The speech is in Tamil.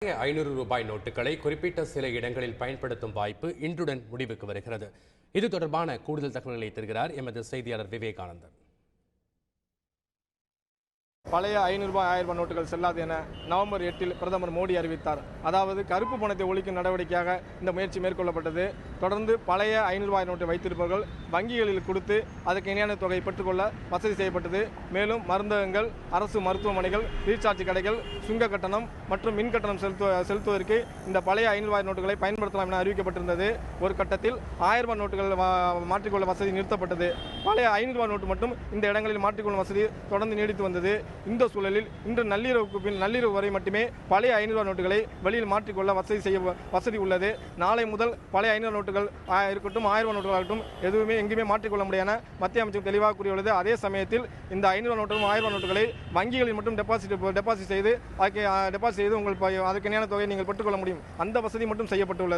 ரூபாய் நோட்டுகளை குறிப்பிட்ட சில இடங்களில் பயன்படுத்தும் வாய்ப்பு இன்றுடன் முடிவுக்கு வருகிறது. இது தொடர்பான கூடுதல் தகவல்களை தருகிறார் எமது செய்தியாளர் விவேகானந்தன். பழைய 500 ரூபாய் 1000 ரூபாய் நோட்டுகள் செல்லாது என நவம்பர் 8 பிரதமர் மோடி அறிவித்தார். அதாவது கருப்பு பணத்தை ஒழிக்கும் நடவடிக்கையாக இந்த முயற்சி மேற்கொள்ளப்பட்டது. தொடர்ந்து பழைய 500 ரூபாய் நோட்டை வைத்திருப்பவர்கள் வங்கிகளில் கொடுத்து அதற்கு இணையான தொகையை பெற்றுக்கொள்ள வசதி செய்யப்பட்டது. மேலும் மருந்தகங்கள், அரசு மருத்துவமனைகள், ரீசார்ஜ் கடைகள், சுங்க கட்டணம் மற்றும் மின் கட்டணம் செலுத்துவதற்கு இந்த பழைய 500 ரூபாய் நோட்டுகளை பயன்படுத்தலாம் என அறிவிக்கப்பட்டிருந்தது. ஒரு கட்டத்தில் 1000 ரூபாய் நோட்டுகள் மாற்றிக்கொள்ள வசதி நிறுத்தப்பட்டது. பழைய 500 ரூபாய் நோட்டு மட்டும் இந்த இடங்களில் மாற்றிக்கொள்ளும் வசதி தொடர்ந்து நீடித்து வந்தது. இந்த சூழலில் இன்று நள்ளிரவு வரை மட்டுமே பழைய 500 ரூபாய் நோட்டுகளை வெளியில் மாற்றிக்கொள்ள வசதி உள்ளது. நாளை முதல் பழைய 500 நோட்டுகள் இருக்கட்டும், 1000 ரூபாய் நோட்டுகள் ஆகட்டும், எதுவுமே எங்குமே மாற்றிக்கொள்ள முடியாது மத்திய அமைச்சர் தெளிவாக கூறியுள்ளது. அதே சமயத்தில் இந்த 500 ரூபாய் நோட்டுகளும் 1000 ரூபாய் நோட்டுகளை வங்கிகளில் மட்டும் டெபாசிட் செய்து உங்களுக்கு அதற்கு இணையான தொகையை நீங்கள் பெற்றுக்கொள்ள முடியும். அந்த வசதி மட்டும் செய்யப்பட்டுள்ளது.